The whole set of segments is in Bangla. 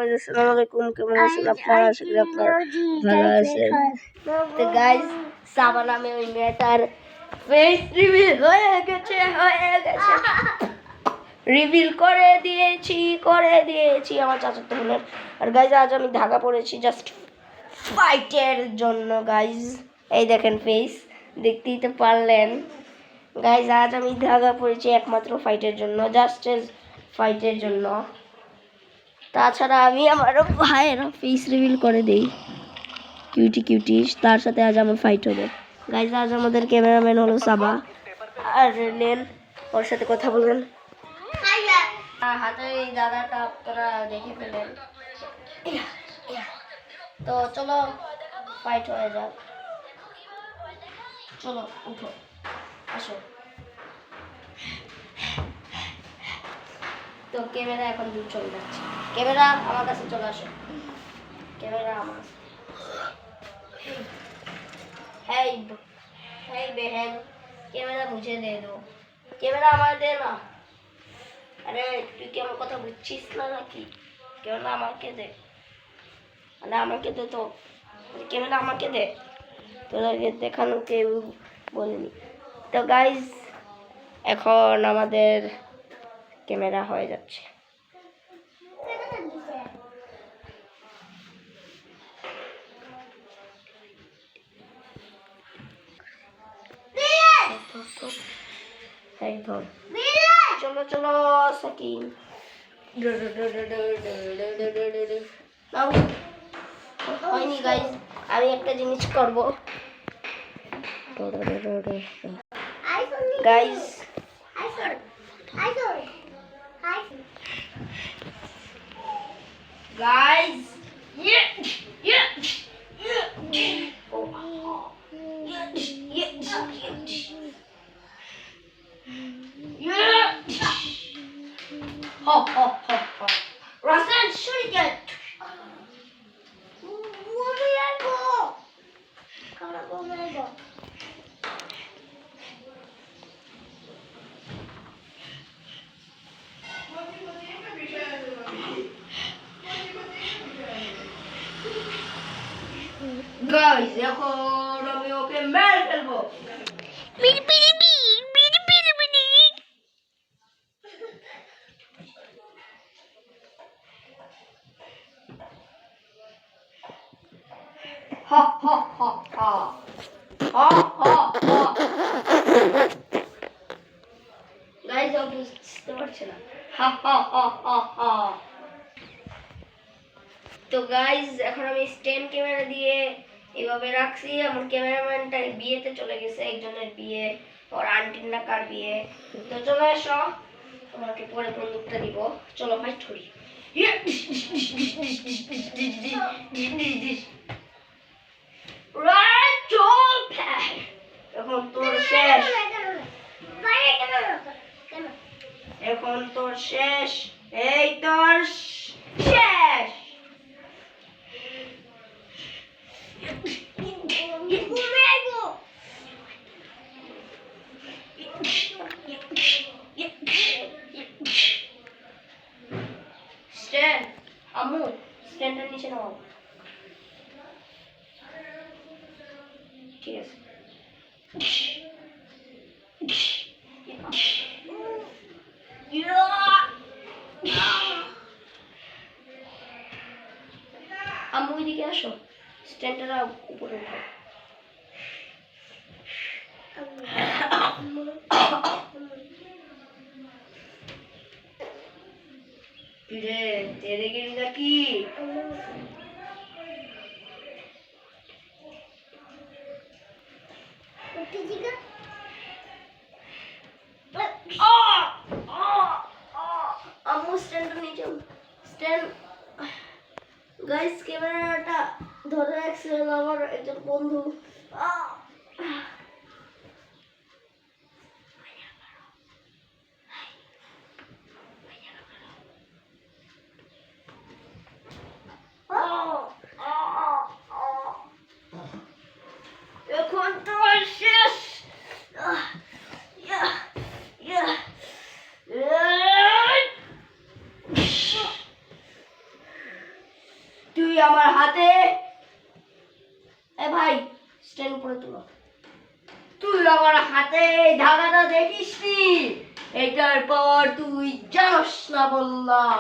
গাইস আসসালামু আলাইকুম, কেমন আছেন আপনারা? আশা করি আপনারা ভালো আছেন। তো গাইস সাবা নামে ওই মেয়েটার ফেস রিভিল হয়ে গেছে রিভিল করে দিয়েছি আমার চাচাতো বোনের। আর গাইস আজ আমি ধাগা পড়েছি জাস্ট ফাইটের জন্য। গাইস এই দেখেন ফেস, দেখতেই তো পারলেন। গাইস আজ আমি ধাগা পড়েছি একমাত্র ফাইটের জন্য, জাস্ট ফাইটের জন্য। তাছাড়া আমি আমার ভাইয়ের ফেস রিভিল করে দেই কিউটি, তার সাথে আজ আমার ফাইট হবে। গাইজ আজ আমাদের ক্যামেরাম্যান হলো সাবা, আর নেন ওর সাথে কথা বলবেন। হাতে এই দাদাটা আপনারা দেখে ফেলেন। তো চলো ফাইট হয়ে যাক, চলো উঠো, আসো। তো ক্যামেরা এখন দূর চলে যাচ্ছে, ক্যামেরা আমার কাছে চলে আসো, ক্যামেরা আমার। হেই बहन ক্যামেরা মুঝে দে দো, ক্যামেরা আমার দে না। আরে তুই কি আমার কথা বুঝছিস না নাকি? ক্যামেরা আমাকে দে, মানে আমাকে দে, তো ক্যামেরা আমাকে দে, তোদেরকে দেখানো কেউ বলেনি। তো গাইজ এখন আমাদের ক্যামেরা হয়ে যাচ্ছে। চলো চলো সাকিন, হয়নি গাইজ, আমি একটা জিনিস করবো guys. Guys, Rasan, shoot again. Guys, এখন আমি ওকে মেরে ফেলবো। Ha ha ha ha. Ha ha ha. Guys, ও বুঝতে পারছে না। Ha ha ha ha ha. তো গাইজ এখন আমি স্ট্যান্ড ক্যামেরা দিয়ে এভাবে রাখছি। আমার ক্যামেরাম্যানটা বিয়েতে চলে গেছে, একজনের বিয়ে, ওর আন্টির না কার বিয়ে। তো চলে এসো, তোমাকে পরে বন্দুকটা দিব, চলো ফাইট করি। এখন তোর শেষ, এখন তোর শেষ, এই তোর শেষ। স্ট্যান্ড আম্মু, স্ট্যান্ডের নিচে নাও, ঠিক আছে। আম্মু এদিকে আসো, স্ট্যান্ডটা উপরে উঠাও। রে তেরে গেলি নাকি? আম্মু স্ট্যান্ড নিচে, স্ট্যান্ড। গাইস ক্যামেরাটা ধরে রাখছিলেন আমার একজন বন্ধু। এখন তো শেষ। তুই আমার হাতে এ ভাই স্ট্যান্ড উপরে তুলো তুই আমার হাতে ধাগাটা দেখিস নি এটার পর তুই জানোস না বললাম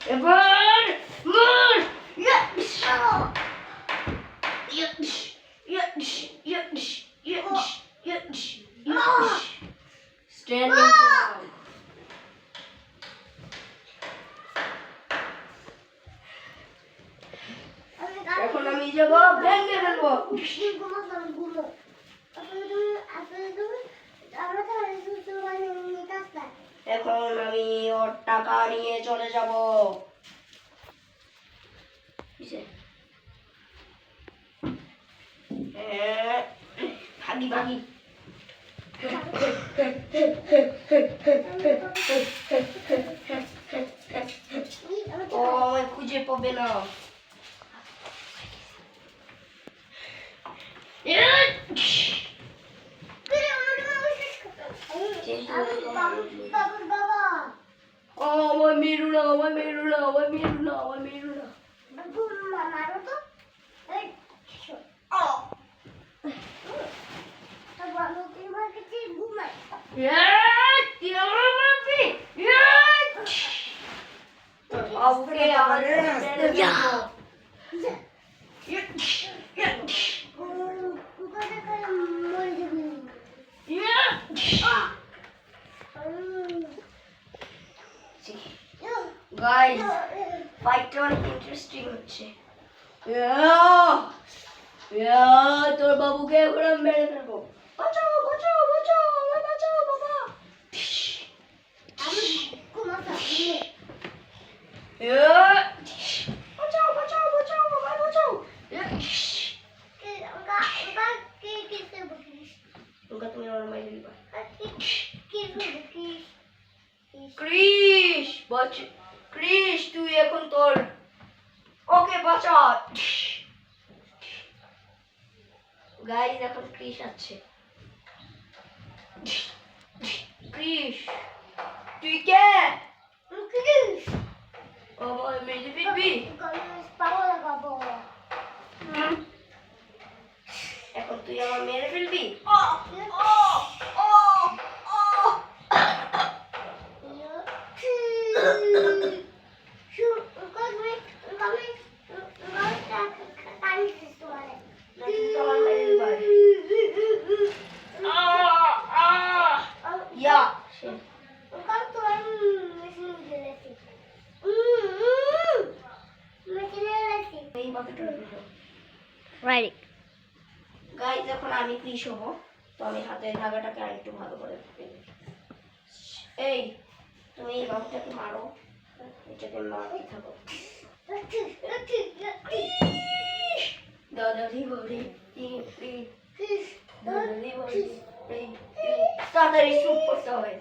এবার মার স্ট্যান্ড এখন আমি যাব ভেঙে ফেলবো এখন আমি ওর টাকা নিয়ে চলে যাব ভাগি ভাগি ও আমায় খুঁজে পাবে না আমায় মেরু না আমায় মেরু না আমায় মেরু না আমায় মেরু না মারো তো Guys, ফাইটটা অনেক ইন্টারেস্টিং হচ্ছে তোর বাবুকে এখন আমি মেরে ফেলবো বাঁচাও বাঁচাও বাঁচাও আমায় বাঁচাও বাবা বাঁচাও বাঁচাও বাঁচাও আমায় বাঁচাও তুমি আমার মাইরে দিবা ক্রিশ ক্রিশ তুই এখন তোর ওকে বাঁচা গাইস এখন ক্রিশ আছে ক্রিশ তুই কে ক্রিশ ও ভাই মেরে ফেলবি এখন তুই আমার মেরে ফেলবি গাইস এখন আমি ক্রিশ হব তো আমি হাতের ধাগাটাকে আরেকটু ভালো করে এই তুমি এই বাবুটাকে মারো এটাকে মারতে থাকো দাদারি বলে দাদারি বলে তাড়াতাড়ি শুট করতে হবে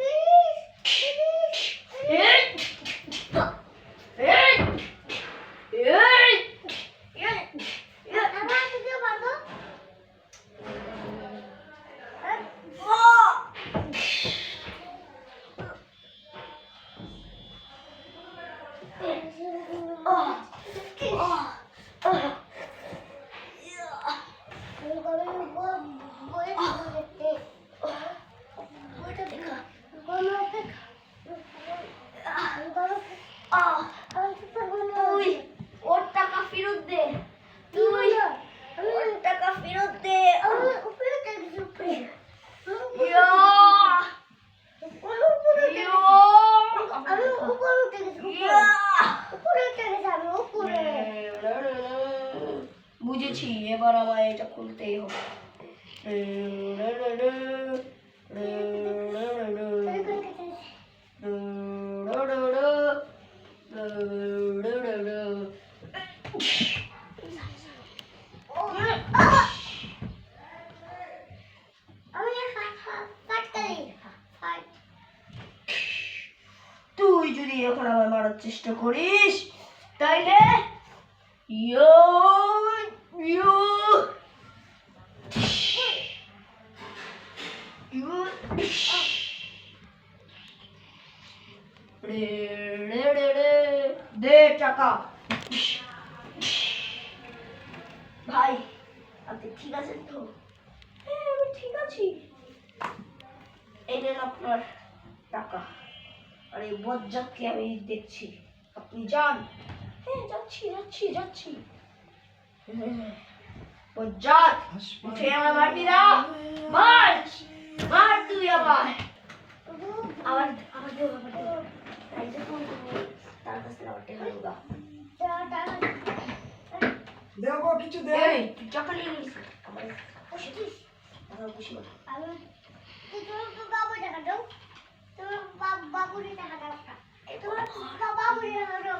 ওর টাকা ফেরত দে তুই ওর টাকা ফেরত দে বুঝেছি এবার আমায় এটা খুলতেই হবে তুই যদি এখন আমার মারার চেষ্টা করিস তাইলে দে টাকা আর টাকা। আর এই বজ্জাতকে আমি দেখছি। আপনি যান। হ্যাঁ যাচ্ছি যাচ্ছি যাচ্ছি। বজ্জাত উঠে আমার মারবি না। মার মার তুই আবার আবার আবার দেও আবার দেও। তাই যে ফোন করবো তার কাছে আবার টেকা দেবো। দেখো কিছু দে। এই তুই টাকা নিয়ে নিস আমার বসে দিস আমার বসে বল। তোমার বাবু টাকা দাও, তোমার বাবুরে টাকা দাও, তোমার বাবুরে টাকা দাও।